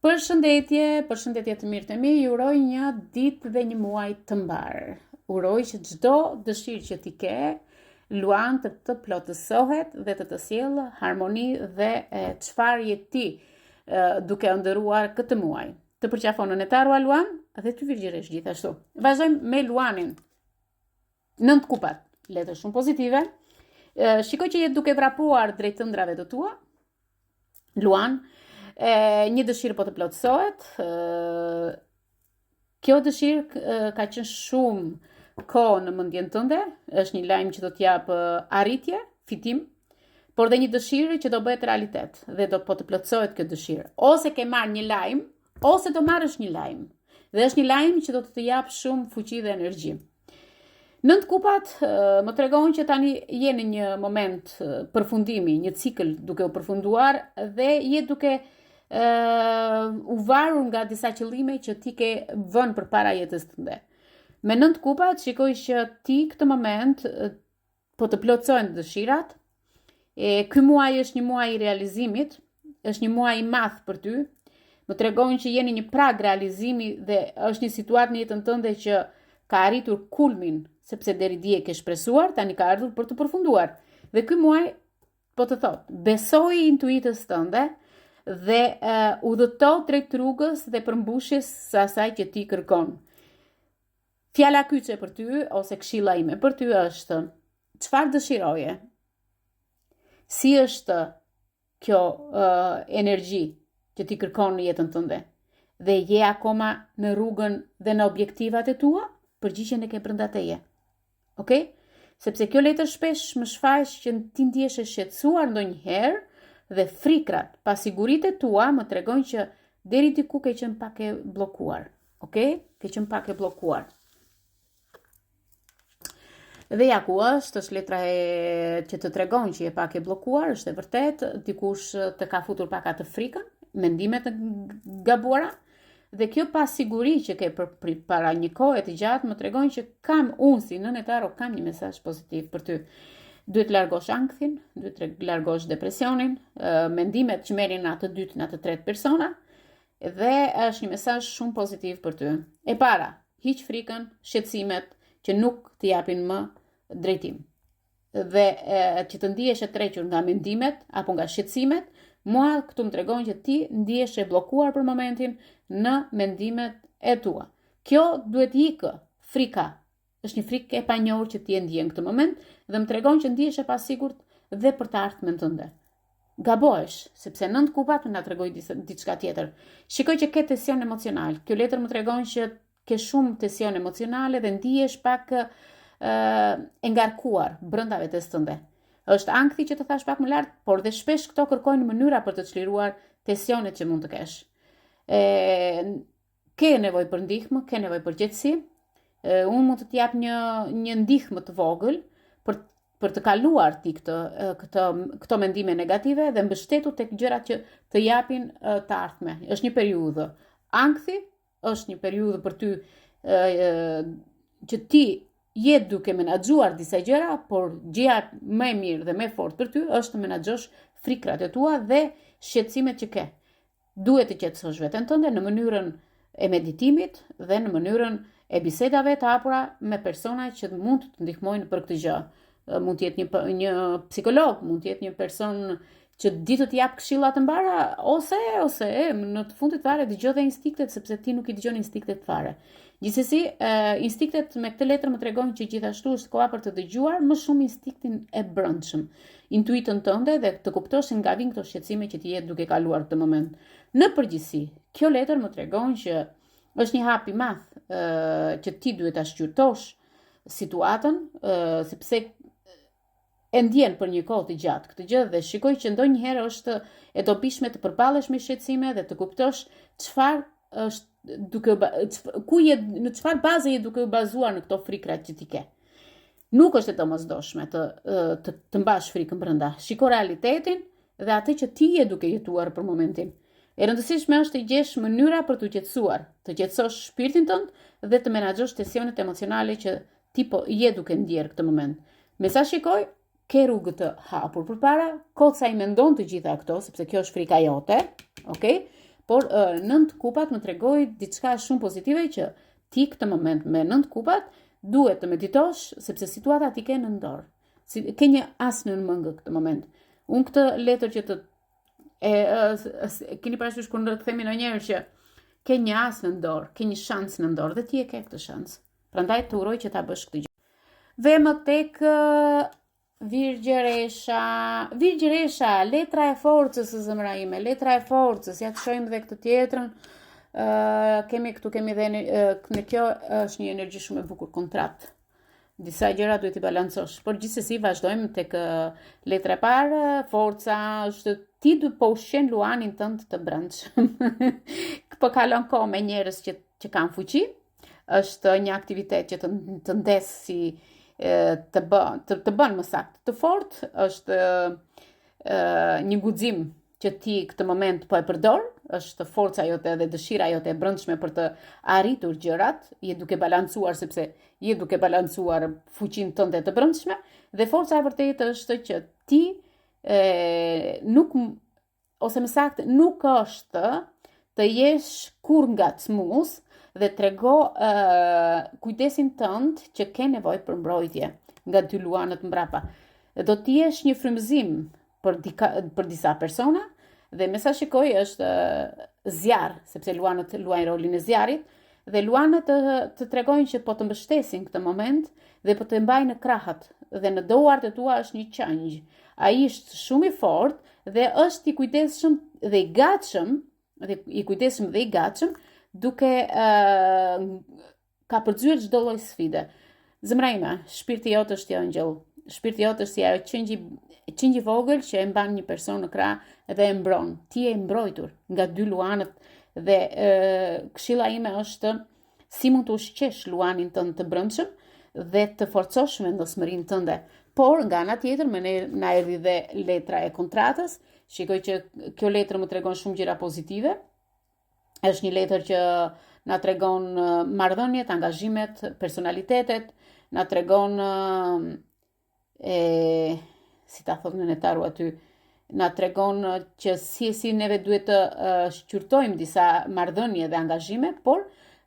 Përshëndetje të mirë të mi, ju uroj një ditë dhe një muaj të mbarë. Uroj që çdo dëshirë që ti ke, luan të plotësohet dhe të sjellë harmoni dhe çfarë je ti duke ndëruar këtë muaj. Të përqafon në tarua luan dhe ty virgjëresh gjithashtu. Vazhdojmë me luanin. 9 kupat, letër shumë pozitive. Shikoj që je duke vrapuar drejt ëndrave të tua. Luan, një dëshirë po të plotësohet. Kjo dëshirë ka qenë shumë kohë në mendjen tënde, është një lajm që do të jap arritje, fitim, por dhe një dëshirë që do bëhet realitet dhe do po të plotësohet kjo dëshirë. Ose ke marrë një lajm, ose do marrësh një lajm. Dhe është një lajm që do të jap shumë fuqi dhe energji. 9 kupat më tregon që tani je në një moment përfundimi, një cikël duke u përfunduar dhe je duke u varur nga disa qëllime që ti ke vënë përpara jetës tënde. Me 9 kupat shikoj që ti këtë moment po të plotësohen dëshirat. Ky muaj është një muaj i realizimit, është një muaj i madh për ty. Më tregon që je në një prag realizimi dhe është një situatë në jetën tënde që ka arritur kulmin, sepse deri dje ke shpresuar, tani ka ardhur për të përfunduar. Dhe ky muaj po të thot, besoj intuitës tënde dhe udhëto drejt rrugës dhe përmbushjes së asaj që ti kërkon. Fjala kyçe për ty ose këshilla ime për ty është: çfarë dëshiroje? Si është kjo energji që ti kërkon në jetën tënde? Dhe je akoma në rrugën dhe në objektivat e tua? Përgjigjen e ke brenda teje. Okej? Sepse kjo letër shpesh më shfaq që ti ndihesh e shqetësuar ndonjëherë dhe frikrat, pasiguritë e tua më tregojnë që deri diku ke qenë pak e bllokuar. Okej? Ke qenë pak e bllokuar. Dhe ja ku është letra që të tregon që je pak e bllokuar, është e vërtet, dikush të ka futur pak atë frikën, mendimet e gabuara. Dhe kjo pasiguri që ke para një kohe të gjatë më tregon që unë si nënë e taro kam një mesazh pozitiv për ty. Duhet të largosh ankthin, duhet të largosh depresionin, mendimet që merrin në atë dytë, në atë tretë persona, dhe është një mesazh shumë pozitiv për ty. E para, hiq frikën, shqetësimet që nuk të japin më drejtim. Dhe që të ndihesh e trequr nga mendimet apo nga shqetësimet, mua këtu më tregon që ti ndihesh e bllokuar për momentin në mendimet e tua. Kjo duhet ikë, frika. Është një frikë e panjohur që ti e ndjen këtë moment dhe më tregon që ndihesh e pasigurt dhe për të ardhmen tënde. Gabohesh, sepse 9 kupat na tregoj diçka tjetër. Shikoj që ke tension emocional. Kjo letër më tregon që ke shumë tension emocionale dhe ndihesh pak e ngarkuar brenda vetes tënde. Është ankthi që të thash pak më lart, por dhe shpesh këto kërkojnë mënyra për të çliruar tensionet që mund të kesh. Ke nevojë për ndihmë, ke nevojë për qetësi. Unë mund të të jap një ndihmë të vogël për të kaluar ti këto mendime negative dhe mbështetu tek gjërat që të japin të ardhme. Është një periudhë ankthi, është një periudhë për ty që ti je duke menaxhuar disa gjëra, por gjëja më e mirë dhe më e fortë për ty është të menaxhosh frikrat e tua dhe shqetësimet që ke. Duhet të qetësosh veten tënde në mënyrën e meditimit dhe në mënyrën e bisedave të hapura me persona që mund të ndihmojnë për këtë gjë. Mund të jetë një psikolog, mund të jetë një person që ditë të jap këshilla të mbara, ose në të fundit fare dëgjoj dhe instiktet, sepse ti nuk i dëgjon instiktet fare. Gjithsesi, instiktet me këtë letër më tregojnë që gjithashtu është koha për të dëgjuar më shumë instiktin e brendshëm, intuitën tënde dhe të kuptosh nga vijnë këto shqetësime që ti je duke kaluar këtë moment. Në përgjithësi, kjo letër më tregon që është një hap i madh që ti duhet ta shqyrtosh situatën, sepse e ndjen për një kohë të gjatë këtë gjë dhe shikoj që ndonjëherë është e dobishme të përballesh me shqetësime dhe të kuptosh çfarë është në çfarë baze je duke u bazuar në këto frikra që ti ke. Nuk është e domosdoshme të mbash frikën brenda. Shiko realitetin dhe atë që ti je duke jetuar për momentin. E rëndësishme është të gjesh mënyra për të qetësuar, të qetësosh shpirtin tënd dhe të menaxhosh tensionet emocionale që ti po je duke ndjer këtë moment. Me sa shikoj, ke rrugë të hapur përpara, koca i mendon të gjitha këto, sepse kjo është frika jote, okay? por 9 kupat më tregoi diçka shumë pozitive që ti këtë moment me 9 kupat duhet të meditosh sepse situata ti ke në dorë. Ke një as në mëngë këtë moment. Unë këtë letër që të keni parasysh kur të themi ndonjëherë që ke një as në dorë, ke një shans në dorë dhe ti e ke këtë shans. Prandaj të uroj që ta bësh këtë gjë. Dhe më tek Virgjëresha, letra e forcës së zemra ime, letra e forcës, ja të shojmë dhe këtë tjetrën. Kemi dhe në kjo është një energji shumë e bukur, kontratë. Disa gjëra duhet i balancosh, por gjithsesi vazhdojmë tek letra e parë, forca është ti du po ushqen luanin tënd të brendshëm. Po kalon kohë me njerëz që kanë fuqi, është një aktivitet që të ndes si të bën më saktë të fortë, është një guxim që ti këtë moment po e përdor, është forca jote dhe dëshira jote e brendshme për të arritur gjërat, je duke balancuar sepse je duke balancuar fuqinë tënde të brendshme, dhe forca e vërtetë është që ti nuk, ose më saktë, nuk është të jesh kur ngacmues dhe trego kujdesin tënd që ke nevojë për mbrojtje nga dy luanët mbrapa. Do të jesh një frymëzim për disa persona, dhe me sa shikoj është zjarr, sepse luanët luajnë rolin e zjarrit, dhe luanët të tregojnë që po të mbështesin këtë moment dhe po të mbajnë në krahët, dhe në duart e tua është një qëngjë. Ai është shumë i fortë dhe është i kujdesshëm dhe i gatshëm, duke ka përzyer çdo lloj sfide. Zemra ime, shpirti jot është i ëngjëll. Shpirti jot është si ajo qëngjë vogël që e mban një person në krah dhe e mbron. Ti je mbrojtur nga dy luanët dhe këshilla ime është si mund të ushqesh luanin tënd të brendshëm dhe të forcosh vendosmërinë tënde. Por nga ana tjetër na erdhi dhe letra e kontratës. Shikoj që kjo letër më tregon shumë gjëra pozitive. Është një letër që na tregon marrëdhëniet, angazhimet, personalitetet, na tregon si ta thot nënetaru aty, na tregon që si neve duhet të shqyrtojmë disa marrëdhënie dhe angazhime, por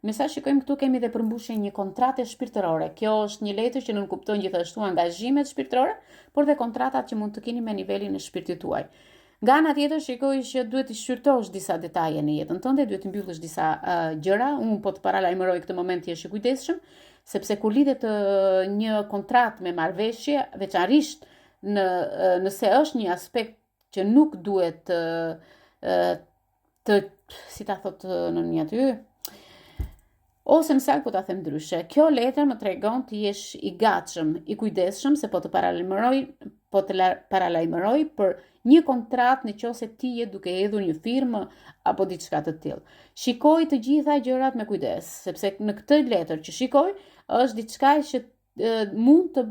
me sa shikojmë këtu kemi dhe përmbushje një kontrate shpirtërore. Kjo është një letër që nënkupton gjithashtu angazhimet shpirtërore, por dhe kontratat që mund të keni me nivelin e shpirtit tuaj. Nga ana tjetër shikoj që duhet të shqyrtosh disa detaje në jetën tënde, duhet të mbyllësh disa gjëra. Unë po të paralajmëroj këtë moment të jesh i kujdesshëm, sepse kur lidhet një kontratë me marrëveshje, veçanërisht nëse është një aspekt që nuk duhet si ta thot në një aty, ose më saktë po ta them ndryshe. Kjo letër më tregon të jesh i gatshëm, i kujdesshëm se po të paralajmëroj për një kontratë nëse ti je duke hedhur një firmë apo diçka të tillë. Shikoj të gjitha gjërat me kujdes, sepse në këtë letër që shikoj është diçka që mund të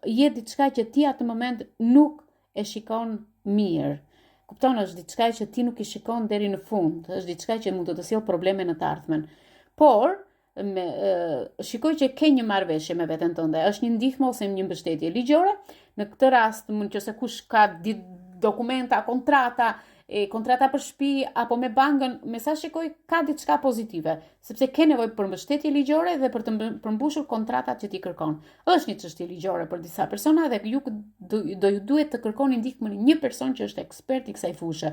jetë diçka që ti atë moment nuk e shikon mirë. Kupton, është diçka që ti nuk i shikon deri në fund, është diçka që mund të sjellë probleme në të ardhmen. Por shikoj që ke një marrëveshje me veten tënde, është një ndihmë ose një mbështetje ligjore. Në këtë rast, nëse kush ka dokumenta, kontrata për shtëpi apo me bankën, me sa shikoj ka diçka pozitive, sepse ke nevojë për mbështetje ligjore dhe për të përmbushur kontratat që ti kërkon. Është një çështje ligjore për disa persona dhe ju do ju duhet të kërkoni ndihmën e një person që është ekspert i kësaj fushë.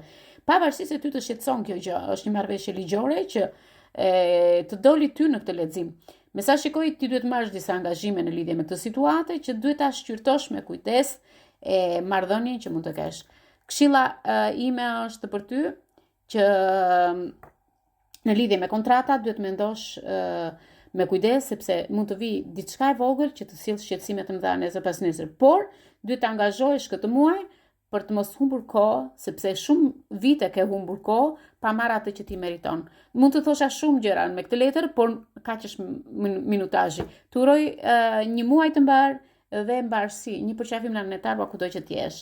Pavarësisht se ty të shqetëson kjo gjë, është një marrëveshje ligjore që të doli ty në këtë lexim. Me sa shikoj ti duhet marrësh disa angazhime në lidhje me këtë situatë që duhet ta shqyrtosh me kujdes marrëdhënien që mund të kesh. Këshilla ime është për ty që në lidhje me kontrata duhet mendosh me kujdes, sepse mund të vijë diçka e vogël që të sjellë shqetësime të mëdha nesër pas nesër, por duhet të angazhohesh këtë muaj për të mos humbur kohë, sepse shumë vite ke humbur kohë pa marrë atë që ti meriton. Mund të thosha shumë gjëra me këtë letër, por kaq është minutazhi. Të uroj një muaj të mbar dhe mbarësi, një përqafim planetar kudo që t'jesh.